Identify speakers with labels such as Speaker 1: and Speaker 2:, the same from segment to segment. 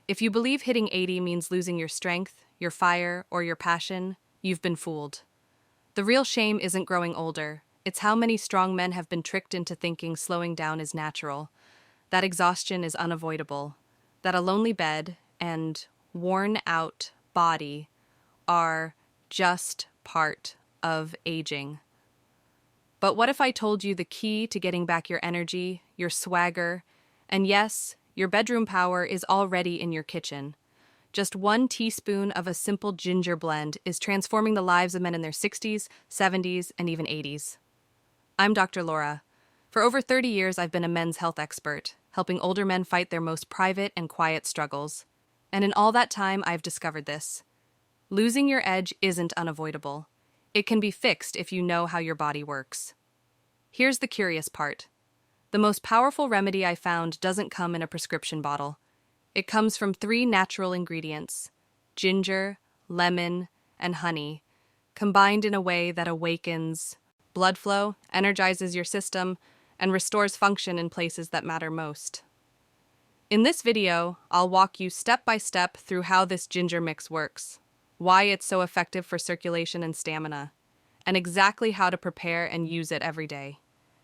Speaker 1: If you believe hitting 80 means losing your strength, your fire, or your passion, you've been fooled. The real shame isn't growing older. It's how many strong men have been tricked into thinking slowing down is natural, that exhaustion is unavoidable, that a lonely bed and worn-out body are just part of aging. But what if I told you the key to getting back your energy, your swagger, and yes, your bedroom power is already in your kitchen? Just 1 teaspoon of a simple ginger blend is transforming the lives of men in their 60s, 70s, and even 80s. I'm Dr. Laura. For over 30 years, I've been a men's health expert, helping older men fight their most private and quiet struggles. And in all that time, I've discovered this. Losing your edge isn't unavoidable. It can be fixed if you know how your body works. Here's the curious part. The most powerful remedy I found doesn't come in a prescription bottle. It comes from 3 natural ingredients: ginger, lemon, and honey, combined in a way that awakens blood flow, energizes your system, and restores function in places that matter most. In this video, I'll walk you step by step through how this ginger mix works, why it's so effective for circulation and stamina, and exactly how to prepare and use it every day.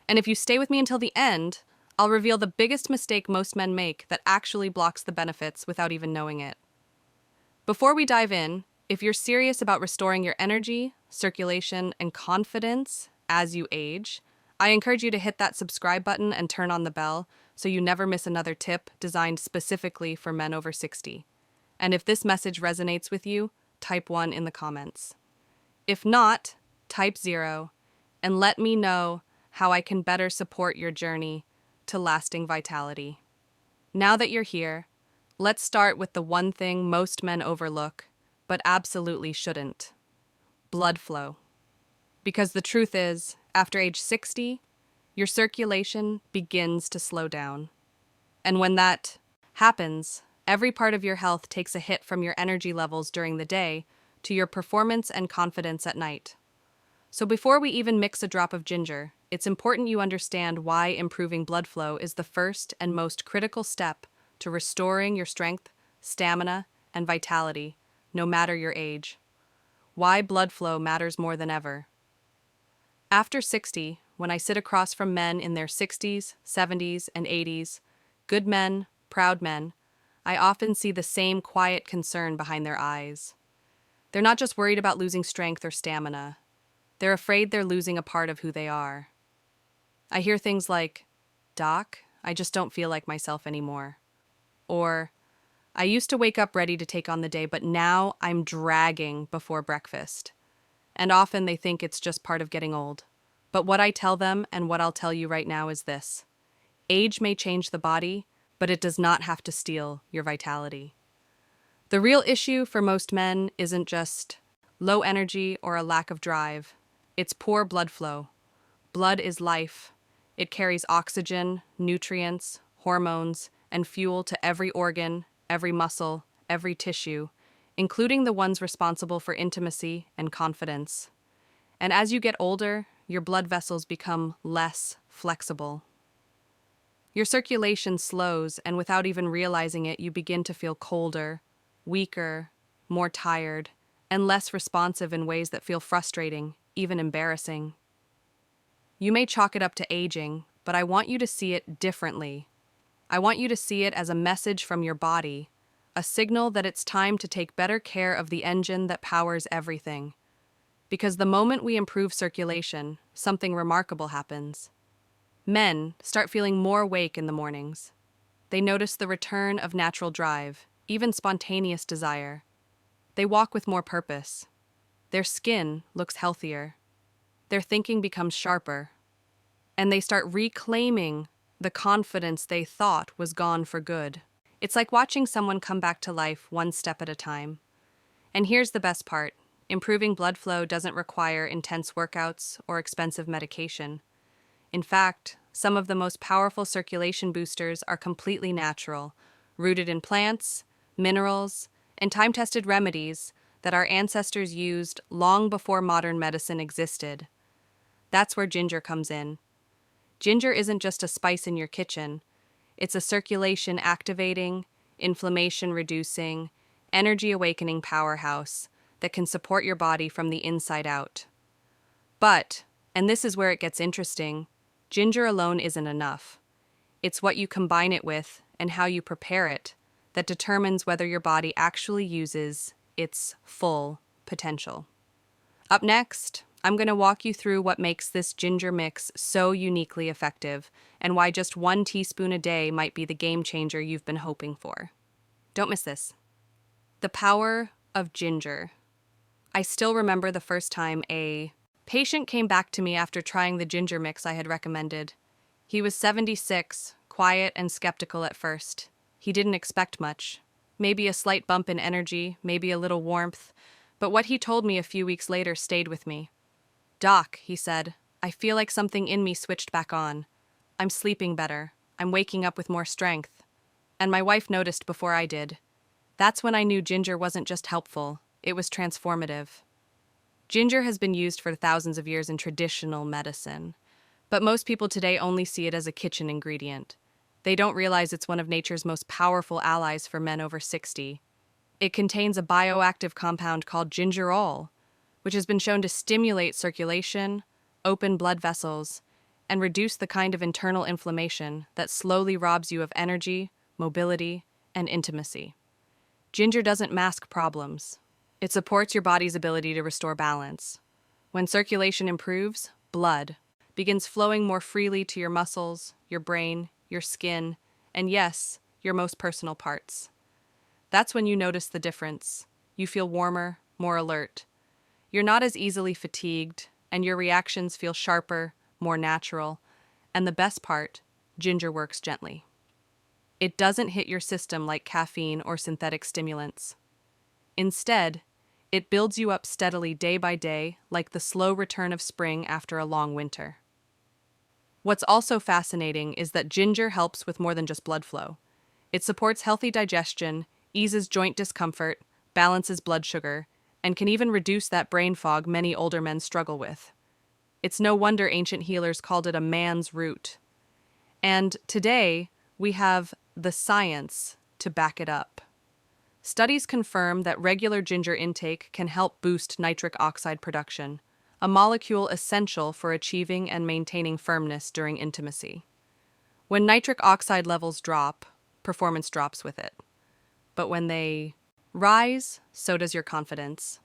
Speaker 1: And if you stay with me until the end, I'll reveal the biggest mistake most men make that actually blocks the benefits without even knowing it. Before we dive in, if you're serious about restoring your energy, circulation, and confidence as you age, I encourage you to hit that subscribe button and turn on the bell so you never miss another tip designed specifically for men over 60. And if this message resonates with you, type 1 in the comments. If not, type 0 and let me know how I can better support your journey to lasting vitality. Now that you're here, let's start with the one thing most men overlook, but absolutely shouldn't: blood flow. Because the truth is, after age 60, your circulation begins to slow down. And when that happens, every part of your health takes a hit, from your energy levels during the day to your performance and confidence at night. So before we even mix a drop of ginger, it's important you understand why improving blood flow is the first and most critical step to restoring your strength, stamina, and vitality, no matter your age. Why blood flow matters more than ever. After 60, when I sit across from men in their 60s, 70s, and 80s, good men, proud men, I often see the same quiet concern behind their eyes. They're not just worried about losing strength or stamina. They're afraid they're losing a part of who they are. I hear things like, "Doc, I just don't feel like myself anymore." Or, "I used to wake up ready to take on the day, but now I'm dragging before breakfast." And often they think it's just part of getting old. But what I tell them, and what I'll tell you right now, is this: age may change the body, but it does not have to steal your vitality. The real issue for most men isn't just low energy or a lack of drive. It's poor blood flow. Blood is life. It carries oxygen, nutrients, hormones, and fuel to every organ, every muscle, every tissue, including the ones responsible for intimacy and confidence. And as you get older, your blood vessels become less flexible. Your circulation slows, and without even realizing it, you begin to feel colder, weaker, more tired, and less responsive in ways that feel frustrating, even embarrassing. You may chalk it up to aging, but I want you to see it differently. I want you to see it as a message from your body, a signal that it's time to take better care of the engine that powers everything. Because the moment we improve circulation, something remarkable happens. Men start feeling more awake in the mornings. They notice the return of natural drive, even spontaneous desire. They walk with more purpose. Their skin looks healthier. Their thinking becomes sharper. And they start reclaiming the confidence they thought was gone for good. It's like watching someone come back to life one step at a time. And here's the best part: improving blood flow doesn't require intense workouts or expensive medication. In fact, some of the most powerful circulation boosters are completely natural, rooted in plants, minerals, and time-tested remedies that our ancestors used long before modern medicine existed. That's where ginger comes in. Ginger isn't just a spice in your kitchen. It's a circulation activating, inflammation reducing, energy awakening powerhouse that can support your body from the inside out. But, and this is where it gets interesting, ginger alone isn't enough. It's what you combine it with and how you prepare it that determines whether your body actually uses its full potential. Up next, I'm going to walk you through what makes this ginger mix so uniquely effective and why just 1 teaspoon a day might be the game changer you've been hoping for. Don't miss this. The power of ginger. I still remember the first time a patient came back to me after trying the ginger mix I had recommended. He was 76, quiet and skeptical at first. He didn't expect much. Maybe a slight bump in energy, maybe a little warmth, but what he told me a few weeks later stayed with me. "Doc," he said, "I feel like something in me switched back on. I'm sleeping better. I'm waking up with more strength." And my wife noticed before I did. That's when I knew ginger wasn't just helpful, it was transformative. Ginger has been used for thousands of years in traditional medicine, but most people today only see it as a kitchen ingredient. They don't realize it's one of nature's most powerful allies for men over 60. It contains a bioactive compound called gingerol, which has been shown to stimulate circulation, open blood vessels, and reduce the kind of internal inflammation that slowly robs you of energy, mobility, and intimacy. Ginger doesn't mask problems. It supports your body's ability to restore balance. When circulation improves, blood begins flowing more freely to your muscles, your brain, your skin, and yes, your most personal parts. That's when you notice the difference. You feel warmer, more alert. You're not as easily fatigued, and your reactions feel sharper, more natural. And the best part, ginger works gently. It doesn't hit your system like caffeine or synthetic stimulants. Instead, it builds you up steadily day by day, like the slow return of spring after a long winter. What's also fascinating is that ginger helps with more than just blood flow. It supports healthy digestion, eases joint discomfort, balances blood sugar, and can even reduce that brain fog many older men struggle with. It's no wonder ancient healers called it a man's root. And today, we have the science to back it up. Studies confirm that regular ginger intake can help boost nitric oxide production, a molecule essential for achieving and maintaining firmness during intimacy. When nitric oxide levels drop, performance drops with it. But when they rise, so does your confidence.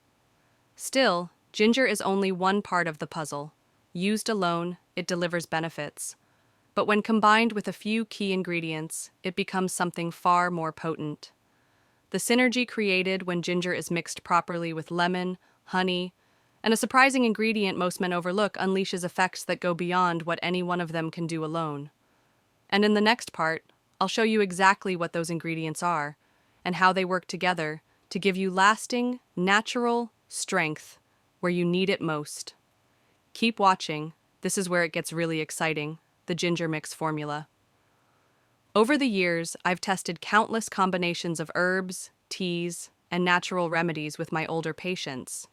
Speaker 1: Still, ginger is only one part of the puzzle. Used alone, it delivers benefits. But when combined with a few key ingredients, it becomes something far more potent. The synergy created when ginger is mixed properly with lemon, honey, and a surprising ingredient most men overlook unleashes effects that go beyond what any one of them can do alone. And in the next part, I'll show you exactly what those ingredients are and how they work together to give you lasting, natural strength where you need it most. Keep watching. This is where it gets really exciting, the ginger mix formula. Over the years, I've tested countless combinations of herbs, teas, and natural remedies with my older patients.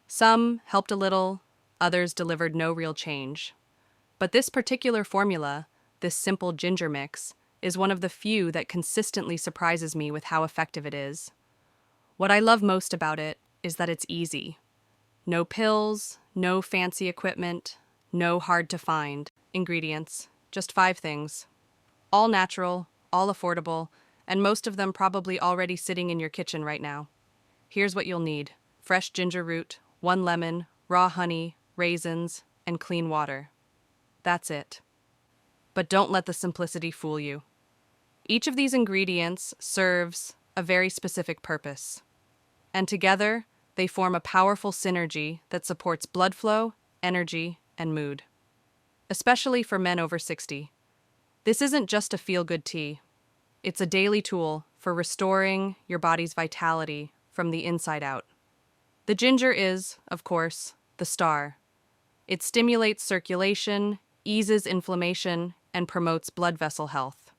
Speaker 1: Some helped a little, others delivered no real change. But this particular formula, this simple ginger mix, is one of the few that consistently surprises me with how effective it is. What I love most about it is that it's easy. No pills, no fancy equipment, no hard-to-find ingredients, just 5 things. All natural, all affordable, and most of them probably already sitting in your kitchen right now. Here's what you'll need: fresh ginger root, 1 lemon, raw honey, raisins, and clean water. That's it. But don't let the simplicity fool you. Each of these ingredients serves a very specific purpose, and together they form a powerful synergy that supports blood flow, energy, and mood. Especially for men over 60. This isn't just a feel-good tea. It's a daily tool for restoring your body's vitality from the inside out. The ginger is, of course, the star. It stimulates circulation, eases inflammation, and promotes blood vessel health.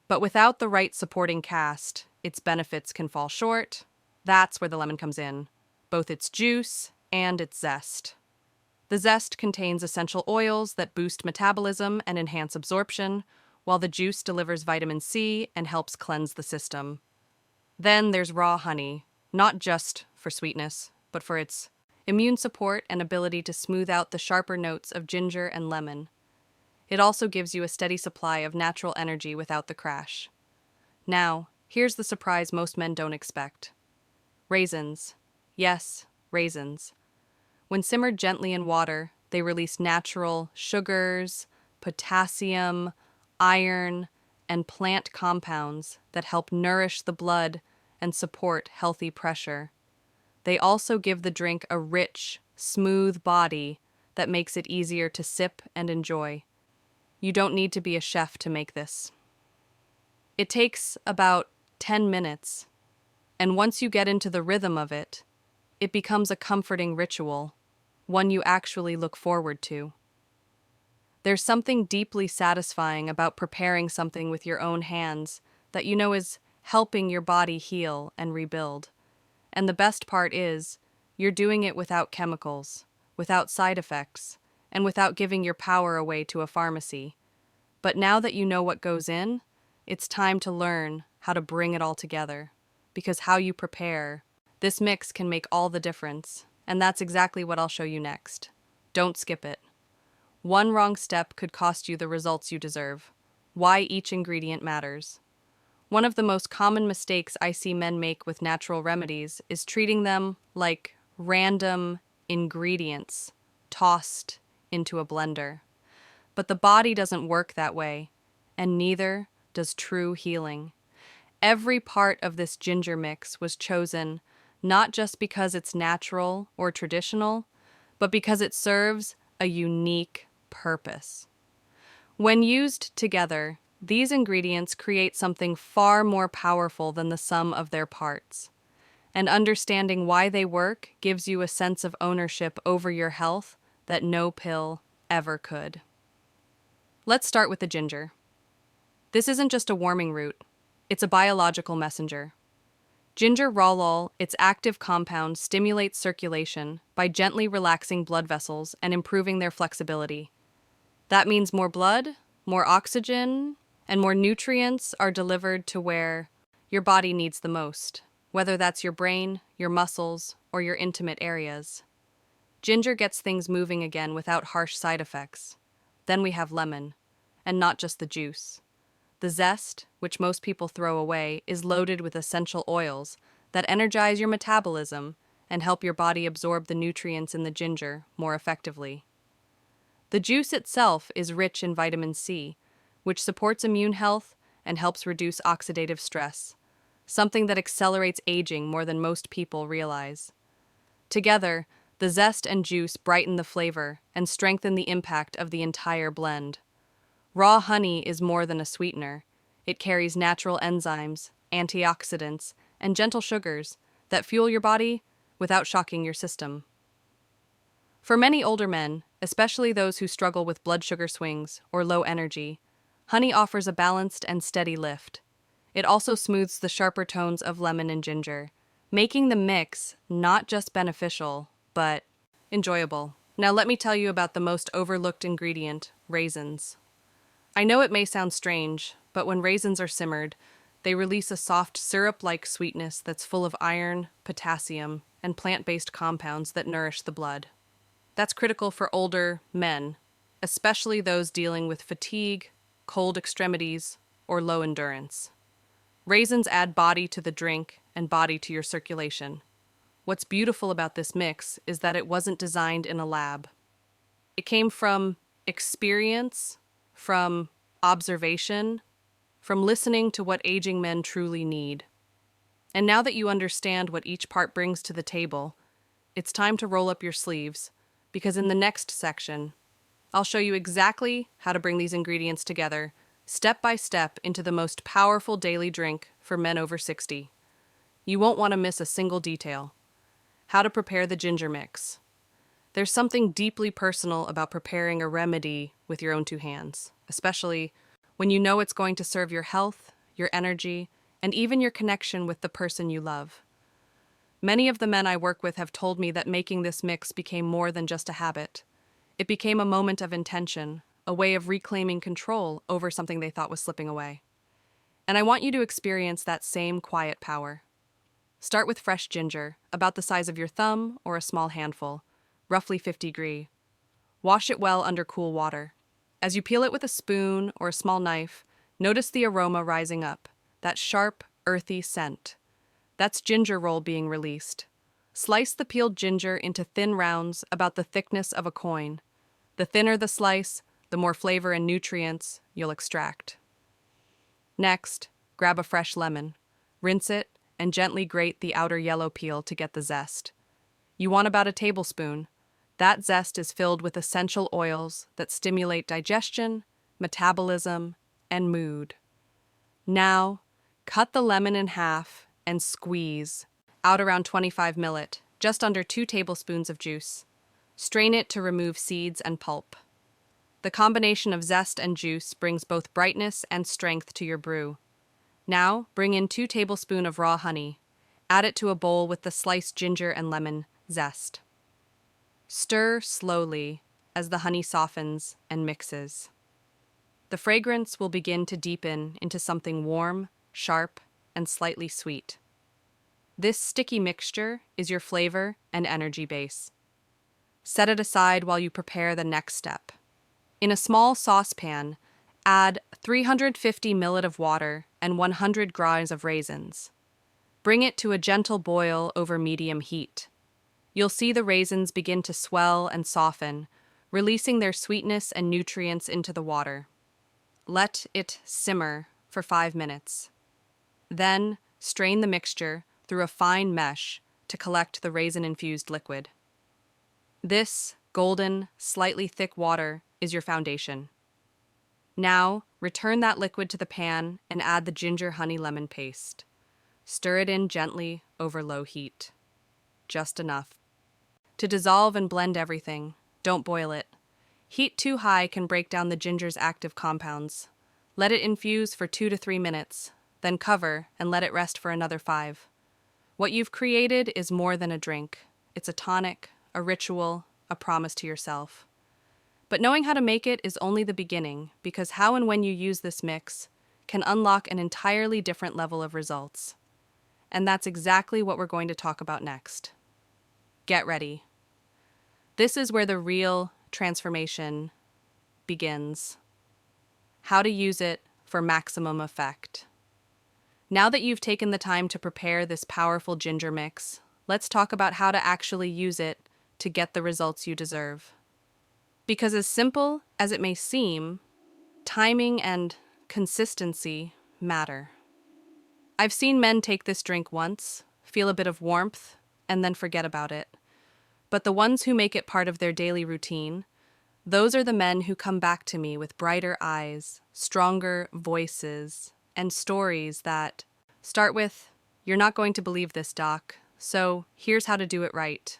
Speaker 1: But without the right supporting cast, its benefits can fall short. That's where the lemon comes in, both its juice and its zest. The zest contains essential oils that boost metabolism and enhance absorption, while the juice delivers vitamin C and helps cleanse the system. Then there's raw honey, not just for sweetness, but for its immune support and ability to smooth out the sharper notes of ginger and lemon. It also gives you a steady supply of natural energy without the crash. Now, here's the surprise most men don't expect. Raisins. Yes, raisins. When simmered gently in water, they release natural sugars, potassium, iron, and plant compounds that help nourish the blood and support healthy pressure. They also give the drink a rich, smooth body that makes it easier to sip and enjoy. You don't need to be a chef to make this. It takes about 10 minutes, and once you get into the rhythm of it, it becomes a comforting ritual, one you actually look forward to. There's something deeply satisfying about preparing something with your own hands that you know is helping your body heal and rebuild. And the best part is, you're doing it without chemicals, without side effects, and without giving your power away to a pharmacy. But now that you know what goes in, it's time to learn how to bring it all together. Because how you prepare this mix can make all the difference. And that's exactly what I'll show you next. Don't skip it. One wrong step could cost you the results you deserve. Why each ingredient matters. One of the most common mistakes I see men make with natural remedies is treating them like random ingredients tossed into a blender. But the body doesn't work that way, and neither does true healing. Every part of this ginger mix was chosen not just because it's natural or traditional, but because it serves a unique purpose. When used together, these ingredients create something far more powerful than the sum of their parts. And understanding why they work gives you a sense of ownership over your health that no pill ever could. Let's start with the ginger. This isn't just a warming root, it's a biological messenger. Ginger rallol, its active compound, stimulates circulation by gently relaxing blood vessels and improving their flexibility. That means more blood, more oxygen, and more nutrients are delivered to where your body needs the most, whether that's your brain, your muscles, or your intimate areas. Ginger gets things moving again without harsh side effects. Then we have lemon, and not just the juice. The zest, which most people throw away, is loaded with essential oils that energize your metabolism and help your body absorb the nutrients in the ginger more effectively. The juice itself is rich in vitamin C, which supports immune health and helps reduce oxidative stress, something that accelerates aging more than most people realize. Together, the zest and juice brighten the flavor and strengthen the impact of the entire blend. Raw honey is more than a sweetener. It carries natural enzymes, antioxidants, and gentle sugars that fuel your body without shocking your system. For many older men, especially those who struggle with blood sugar swings or low energy, honey offers a balanced and steady lift. It also smooths the sharper tones of lemon and ginger, making the mix not just beneficial, but enjoyable. Now let me tell you about the most overlooked ingredient, raisins. I know it may sound strange, but when raisins are simmered, they release a soft syrup-like sweetness that's full of iron, potassium, and plant-based compounds that nourish the blood. That's critical for older men, especially those dealing with fatigue, cold extremities, or low endurance. Raisins add body to the drink and body to your circulation. What's beautiful about this mix is that it wasn't designed in a lab. It came from experience, from observation, from listening to what aging men truly need. And now that you understand what each part brings to the table, it's time to roll up your sleeves, because in the next section, I'll show you exactly how to bring these ingredients together, step by step, into the most powerful daily drink for men over 60. You won't want to miss a single detail. How to prepare the ginger mix. There's something deeply personal about preparing a remedy with your own two hands, especially when you know it's going to serve your health, your energy, and even your connection with the person you love. Many of the men I work with have told me that making this mix became more than just a habit. It became a moment of intention, a way of reclaiming control over something they thought was slipping away. And I want you to experience that same quiet power. Start with fresh ginger, about the size of your thumb or a small handful, roughly 50°. Wash it well under cool water. As you peel it with a spoon or a small knife, notice the aroma rising up, that sharp, earthy scent. That's ginger roll being released. Slice the peeled ginger into thin rounds about the thickness of a coin. The thinner the slice, the more flavor and nutrients you'll extract. Next, grab a fresh lemon. Rinse it and gently grate the outer yellow peel to get the zest. You want about a tablespoon. That zest is filled with essential oils that stimulate digestion, metabolism, and mood. Now, cut the lemon in half and squeeze out around 25 ml, just under 2 tablespoons of juice. Strain it to remove seeds and pulp. The combination of zest and juice brings both brightness and strength to your brew. Now, bring in 2 tablespoons of raw honey. Add it to a bowl with the sliced ginger and lemon zest. Stir slowly as the honey softens and mixes. The fragrance will begin to deepen into something warm, sharp, and slightly sweet. This sticky mixture is your flavor and energy base. Set it aside while you prepare the next step. In a small saucepan, add 350 ml of water and 100 grains of raisins. Bring it to a gentle boil over medium heat. You'll see the raisins begin to swell and soften, releasing their sweetness and nutrients into the water. Let it simmer for 5 minutes. Then, strain the mixture through a fine mesh to collect the raisin-infused liquid. This golden, slightly thick water is your foundation. Now, return that liquid to the pan and add the ginger honey lemon paste. Stir it in gently over low heat. Just enough to dissolve and blend everything. Don't boil it. Heat too high can break down the ginger's active compounds. Let it infuse for 2 to 3 minutes, then cover and let it rest for another 5. What you've created is more than a drink. It's a tonic, a ritual, a promise to yourself. But knowing how to make it is only the beginning, because how and when you use this mix can unlock an entirely different level of results. And that's exactly what we're going to talk about next. Get ready. This is where the real transformation begins. How to use it for maximum effect. Now that you've taken the time to prepare this powerful ginger mix, let's talk about how to actually use it to get the results you deserve. Because as simple as it may seem, timing and consistency matter. I've seen men take this drink once, feel a bit of warmth, and then forget about it. But the ones who make it part of their daily routine, those are the men who come back to me with brighter eyes, stronger voices, and stories that start with, "You're not going to believe this, doc, so here's how to do it right.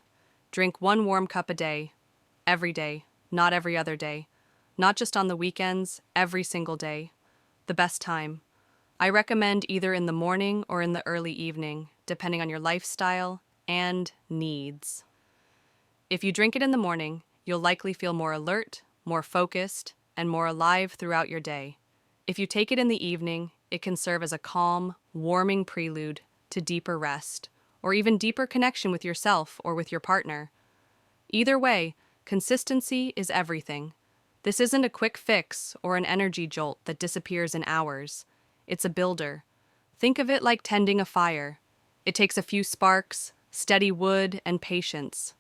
Speaker 1: Drink 1 warm cup a day, every day, not every other day, not just on the weekends, every single day. The best time. I recommend either in the morning or in the early evening, depending on your lifestyle and needs. If you drink it in the morning, you'll likely feel more alert, more focused, and more alive throughout your day. If you take it in the evening, it can serve as a calm, warming prelude to deeper rest, or even deeper connection with yourself or with your partner. Either way, consistency is everything. This isn't a quick fix or an energy jolt that disappears in hours. It's a builder. Think of it like tending a fire. It takes a few sparks, steady wood, and patience.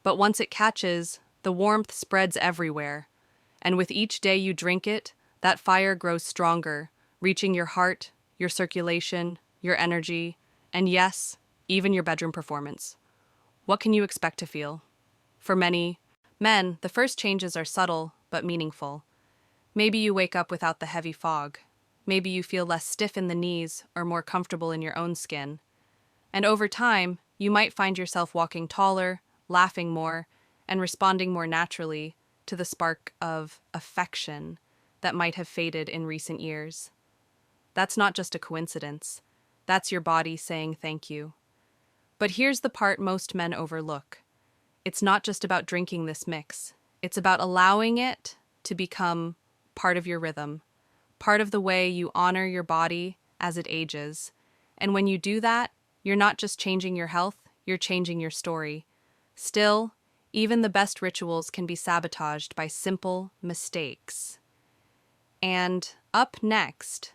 Speaker 1: But once it catches, the warmth spreads everywhere. And with each day you drink it, that fire grows stronger, reaching your heart, your circulation, your energy, and yes, even your bedroom performance. What can you expect to feel? For many men, the first changes are subtle but meaningful. Maybe you wake up without the heavy fog. Maybe you feel less stiff in the knees or more comfortable in your own skin. And over time, you might find yourself walking taller, laughing more, and responding more naturally to the spark of affection that might have faded in recent years. That's not just a coincidence. That's your body saying thank you. But here's the part most men overlook. It's not just about drinking this mix. It's about allowing it to become part of your rhythm, part of the way you honor your body as it ages. And when you do that, you're not just changing your health, you're changing your story. Still, even the best rituals can be sabotaged by simple mistakes. And up next,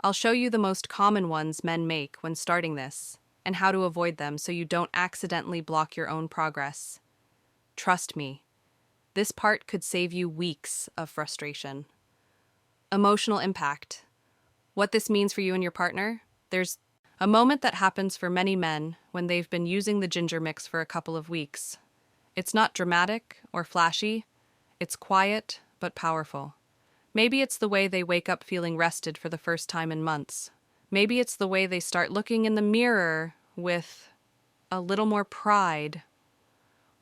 Speaker 1: I'll show you the most common ones men make when starting this and how to avoid them so you don't accidentally block your own progress. Trust me, this part could save you weeks of frustration. Emotional impact. What this means for you and your partner? There's a moment that happens for many men when they've been using the ginger mix for a couple of weeks. It's not dramatic or flashy, it's quiet but powerful. Maybe it's the way they wake up feeling rested for the first time in months. Maybe it's the way they start looking in the mirror with a little more pride.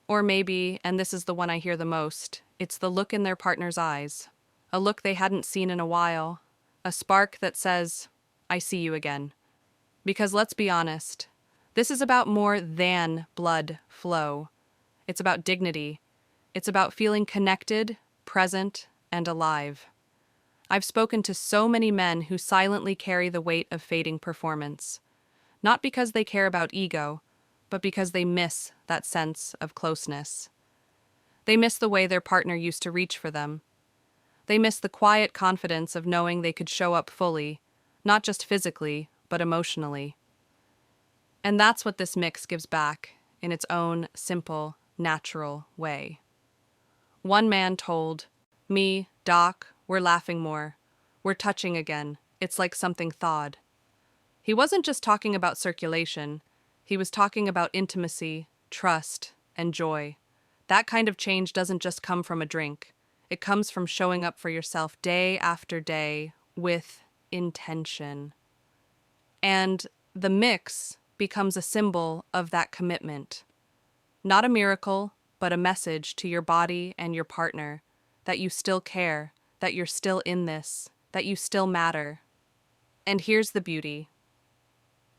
Speaker 1: Or maybe, and this is the one I hear the most, it's the look in their partner's eyes. A look they hadn't seen in a while. A spark that says, I see you again. Because let's be honest, this is about more than blood flow. It's about dignity. It's about feeling connected, present, and alive. I've spoken to so many men who silently carry the weight of fading performance. Not because they care about ego, but because they miss that sense of closeness. They miss the way their partner used to reach for them. They miss the quiet confidence of knowing they could show up fully, not just physically, but emotionally. And that's what this mix gives back in its own simple, natural way. One man told me, Doc, we're laughing more. We're touching again. It's like something thawed. He wasn't just talking about circulation. He was talking about intimacy, trust, and joy. That kind of change doesn't just come from a drink. It comes from showing up for yourself day after day with intention. And the mix becomes a symbol of that commitment. Not a miracle, but a message to your body and your partner that you still care, that you're still in this, that you still matter. And here's the beauty.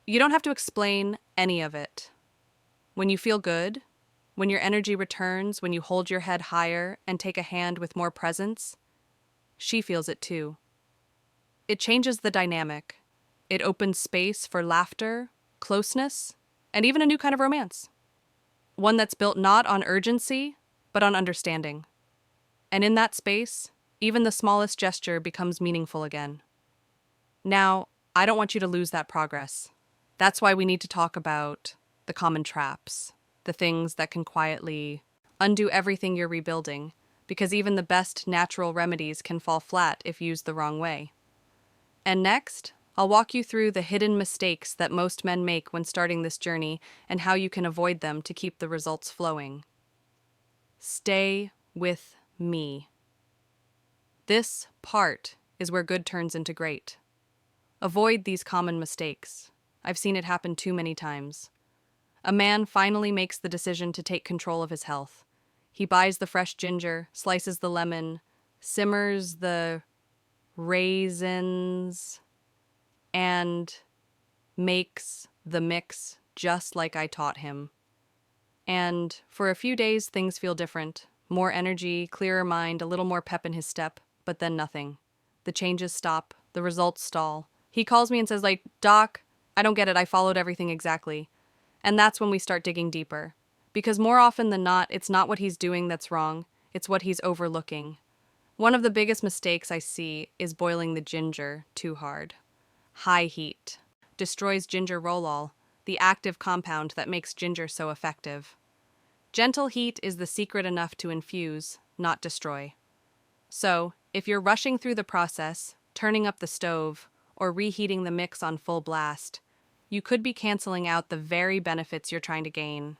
Speaker 1: You don't have to explain any of it. When you feel good, when your energy returns, when you hold your head higher and take a hand with more presence, she feels it too. It changes the dynamic. It opens space for laughter, closeness, and even a new kind of romance. One that's built not on urgency, but on understanding. And in that space, even the smallest gesture becomes meaningful again. Now, I don't want you to lose that progress. That's why we need to talk about the common traps, the things that can quietly undo everything you're rebuilding, because even the best natural remedies can fall flat if used the wrong way. And next, I'll walk you through the hidden mistakes that most men make when starting this journey and how you can avoid them to keep the results flowing. Stay with me. This part is where good turns into great. Avoid these common mistakes. I've seen it happen too many times. A man finally makes the decision to take control of his health. He buys the fresh ginger, slices the lemon, simmers the raisins, and makes the mix just like I taught him. And for a few days, things feel different. More energy, clearer mind, a little more pep in his step, but then nothing. The changes stop, the results stall. He calls me and says, Doc, I don't get it, I followed everything exactly. And that's when we start digging deeper. Because more often than not, it's not what he's doing that's wrong, it's what he's overlooking. One of the biggest mistakes I see is boiling the ginger too hard. High heat destroys ginger roll-all, the active compound that makes ginger so effective. Gentle heat is the secret enough to infuse, not destroy. So, if you're rushing through the process, turning up the stove, or reheating the mix on full blast, you could be canceling out the very benefits you're trying to gain.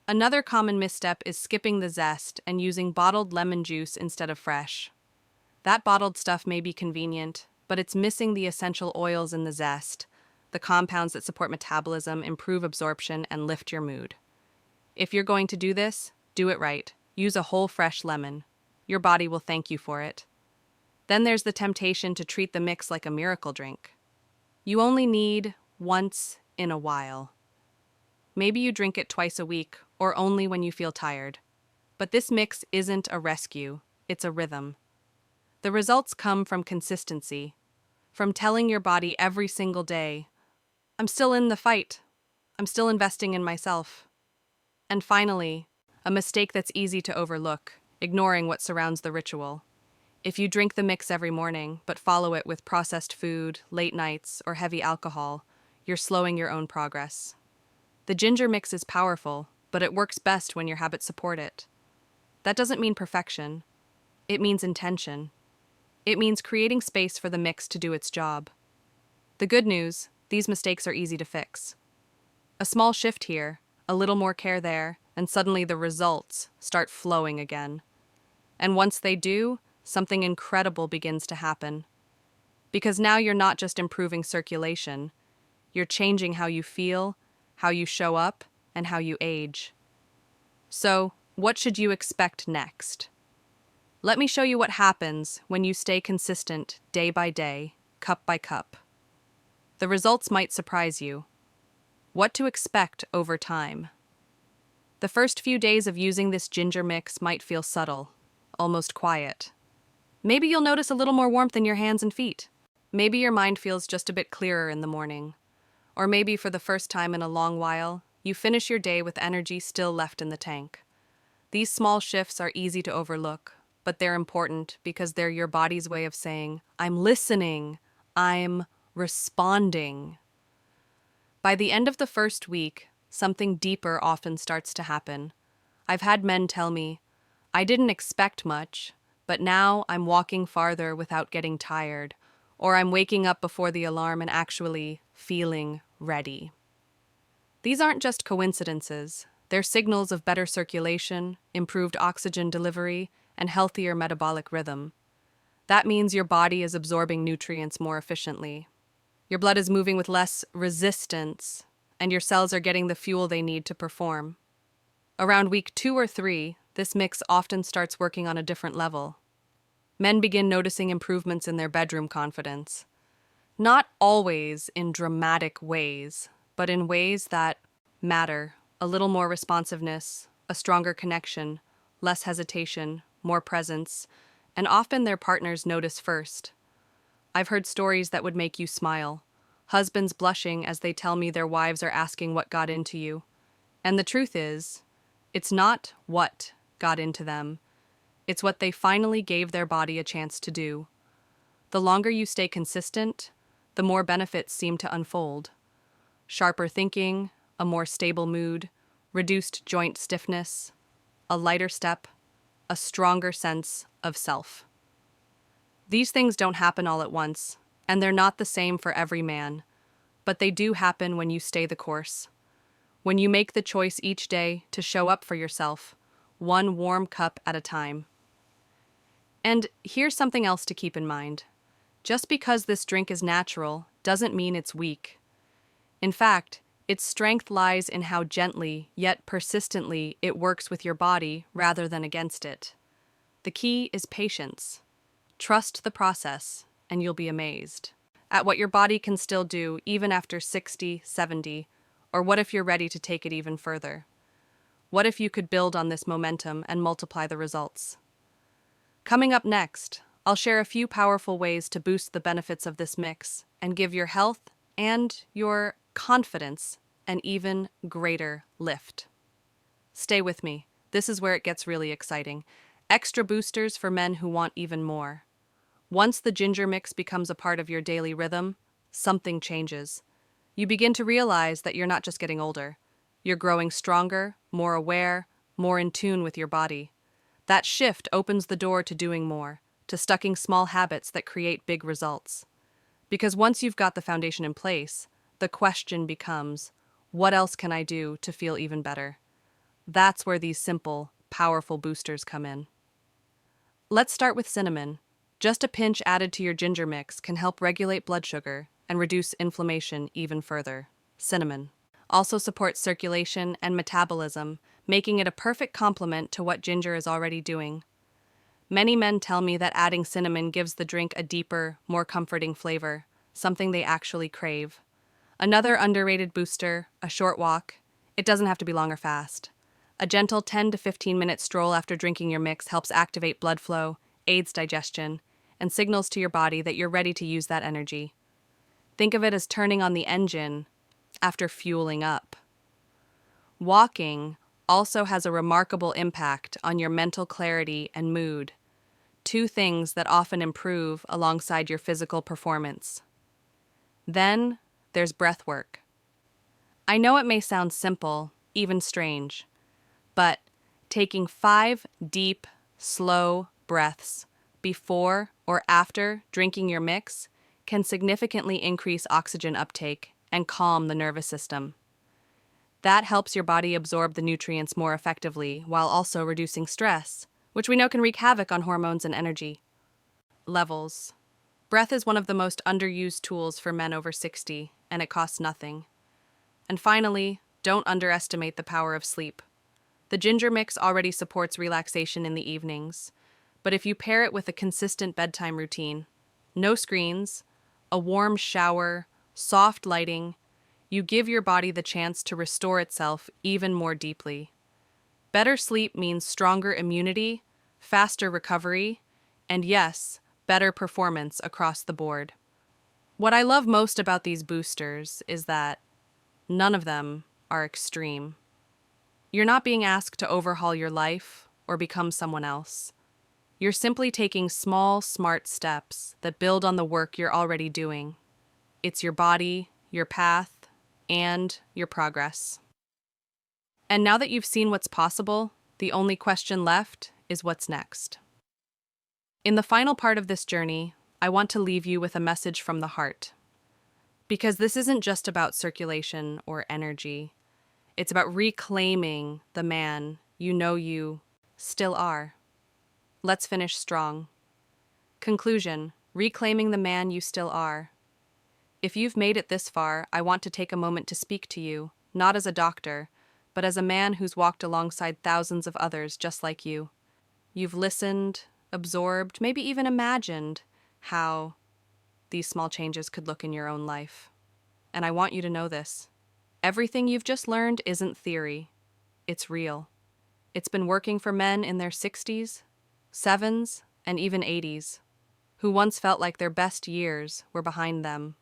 Speaker 1: Another common misstep is skipping the zest and using bottled lemon juice instead of fresh. That bottled stuff may be convenient, but it's missing the essential oils in the zest, the compounds that support metabolism, improve absorption, and lift your mood. If you're going to do this, do it right. Use a whole fresh lemon. Your body will thank you for it. Then there's the temptation to treat the mix like a miracle drink. You only need once in a while. Maybe you drink it twice a week or only when you feel tired. But this mix isn't a rescue. it's a rhythm. The results come from consistency, from telling your body every single day, I'm still in the fight, I'm still investing in myself. And finally, a mistake that's easy to overlook, ignoring what surrounds the ritual. If you drink the mix every morning, but follow it with processed food, late nights, or heavy alcohol, you're slowing your own progress. The ginger mix is powerful, but it works best when your habits support it. That doesn't mean perfection. It means intention. It means creating space for the mix to do its job. The good news, these mistakes are easy to fix. A small shift here, a little more care there, and suddenly the results start flowing again. And once they do, something incredible begins to happen. Because now you're not just improving circulation, you're changing how you feel, how you show up, and how you age. So, what should you expect next? Let me show you what happens when you stay consistent day by day, cup by cup. The results might surprise you. What to expect over time. The first few days of using this ginger mix might feel subtle, almost quiet. Maybe you'll notice a little more warmth in your hands and feet. Maybe your mind feels just a bit clearer in the morning. Or maybe for the first time in a long while, you finish your day with energy still left in the tank. These small shifts are easy to overlook, but they're important because they're your body's way of saying, I'm listening, I'm responding. By the end of the first week, something deeper often starts to happen. I've had men tell me, I didn't expect much, but now I'm walking farther without getting tired, or I'm waking up before the alarm and actually feeling ready. These aren't just coincidences. They're signals of better circulation, improved oxygen delivery, and healthier metabolic rhythm. That means your body is absorbing nutrients more efficiently. Your blood is moving with less resistance, and your cells are getting the fuel they need to perform. Around week 2 or 3, this mix often starts working on a different level. Men begin noticing improvements in their bedroom confidence. Not always in dramatic ways, but in ways that matter. A little more responsiveness, a stronger connection, less hesitation, more presence, and often their partners notice first. I've heard stories that would make you smile. Husbands blushing as they tell me their wives are asking what got into you. And the truth is, it's not what got into them. It's what they finally gave their body a chance to do. The longer you stay consistent, the more benefits seem to unfold. Sharper thinking, a more stable mood, reduced joint stiffness, a lighter step, a stronger sense of self. These things don't happen all at once, and they're not the same for every man, but they do happen when you stay the course. When you make the choice each day to show up for yourself, one warm cup at a time. And here's something else to keep in mind. Just because this drink is natural doesn't mean it's weak. In fact, its strength lies in how gently, yet persistently, it works with your body rather than against it. The key is patience. Trust the process, and you'll be amazed at what your body can still do even after 60, 70, or what if you're ready to take it even further? What if you could build on this momentum and multiply the results? Coming up next, I'll share a few powerful ways to boost the benefits of this mix and give your health and your confidence an even greater lift. Stay with me. This is where it gets really exciting. Extra boosters for men who want even more. Once the ginger mix becomes a part of your daily rhythm, something changes. You begin to realize that you're not just getting older. You're growing stronger, more aware, more in tune with your body. That shift opens the door to doing more, to stucking small habits that create big results. Because once you've got the foundation in place, the question becomes, what else can I do to feel even better? That's where these simple, powerful boosters come in. Let's start with cinnamon. Just a pinch added to your ginger mix can help regulate blood sugar and reduce inflammation even further. Cinnamon also supports circulation and metabolism, making it a perfect complement to what ginger is already doing. Many men tell me that adding cinnamon gives the drink a deeper, more comforting flavor, something they actually crave. Another underrated booster, a short walk. It doesn't have to be long or fast. A gentle 10 to 15-minute stroll after drinking your mix helps activate blood flow, aids digestion, and signals to your body that you're ready to use that energy. Think of it as turning on the engine after fueling up. Walking also has a remarkable impact on your mental clarity and mood, two things that often improve alongside your physical performance. Then there's breath work. I know it may sound simple, even strange, but taking 5 deep, slow breaths before or after drinking your mix can significantly increase oxygen uptake and calm the nervous system. That helps your body absorb the nutrients more effectively while also reducing stress, which we know can wreak havoc on hormones and energy levels. Breath is one of the most underused tools for men over 60, and it costs nothing. And finally, don't underestimate the power of sleep. The ginger mix already supports relaxation in the evenings, but if you pair it with a consistent bedtime routine, no screens, a warm shower, soft lighting, you give your body the chance to restore itself even more deeply. Better sleep means stronger immunity, faster recovery, and yes, better performance across the board. What I love most about these boosters is that none of them are extreme. You're not being asked to overhaul your life or become someone else. You're simply taking small, smart steps that build on the work you're already doing. It's your body, your path, and your progress. And now that you've seen what's possible, the only question left is what's next. In the final part of this journey, I want to leave you with a message from the heart. Because this isn't just about circulation or energy. It's about reclaiming the man you know you still are. Let's finish strong. Conclusion: reclaiming the man you still are. If you've made it this far, I want to take a moment to speak to you, not as a doctor, but as a man who's walked alongside thousands of others just like you. You've listened, absorbed, maybe even imagined how these small changes could look in your own life. And I want you to know this. Everything you've just learned isn't theory. It's real. It's been working for men in their 60s, 7s, and even 80s, who once felt like their best years were behind them.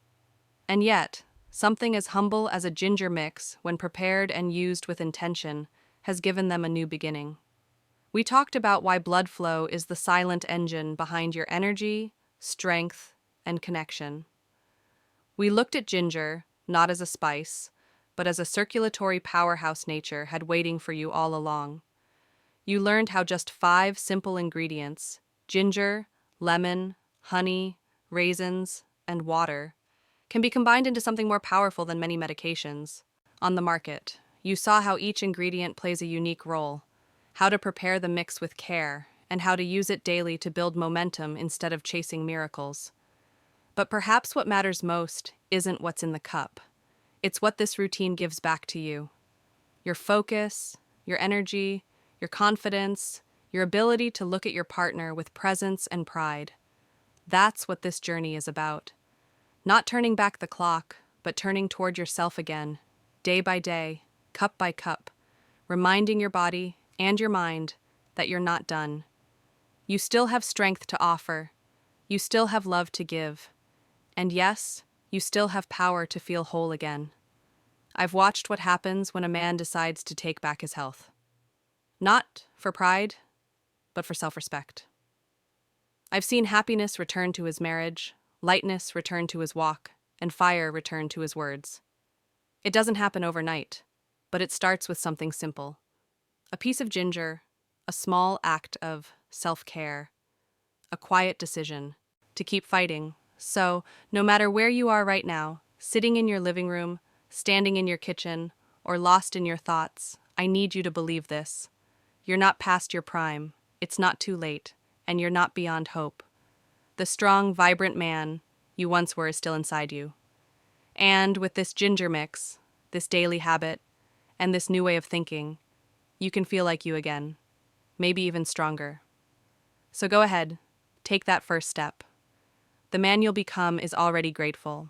Speaker 1: And yet, something as humble as a ginger mix, when prepared and used with intention, has given them a new beginning. We talked about why blood flow is the silent engine behind your energy, strength, and connection. We looked at ginger, not as a spice, but as a circulatory powerhouse nature had waiting for you all along. You learned how just 5 simple ingredients, ginger, lemon, honey, raisins, and water, can be combined into something more powerful than many medications on the market. You saw how each ingredient plays a unique role, how to prepare the mix with care, and how to use it daily to build momentum instead of chasing miracles. But perhaps what matters most isn't what's in the cup. It's what this routine gives back to you. Your focus, your energy, your confidence, your ability to look at your partner with presence and pride. That's what this journey is about. Not turning back the clock, but turning toward yourself again, day by day, cup by cup, reminding your body and your mind that you're not done. You still have strength to offer. You still have love to give. And yes, you still have power to feel whole again. I've watched what happens when a man decides to take back his health. Not for pride, but for self-respect. I've seen happiness return to his marriage, lightness return to his walk, and fire return to his words. It doesn't happen overnight, but it starts with something simple. A piece of ginger, a small act of self-care, a quiet decision to keep fighting. So, no matter where you are right now, sitting in your living room, standing in your kitchen, or lost in your thoughts, I need you to believe this. You're not past your prime, it's not too late, and you're not beyond hope. The strong, vibrant man you once were is still inside you. And with this ginger mix, this daily habit, and this new way of thinking, you can feel like you again, maybe even stronger. So go ahead, take that first step. The man you'll become is already grateful,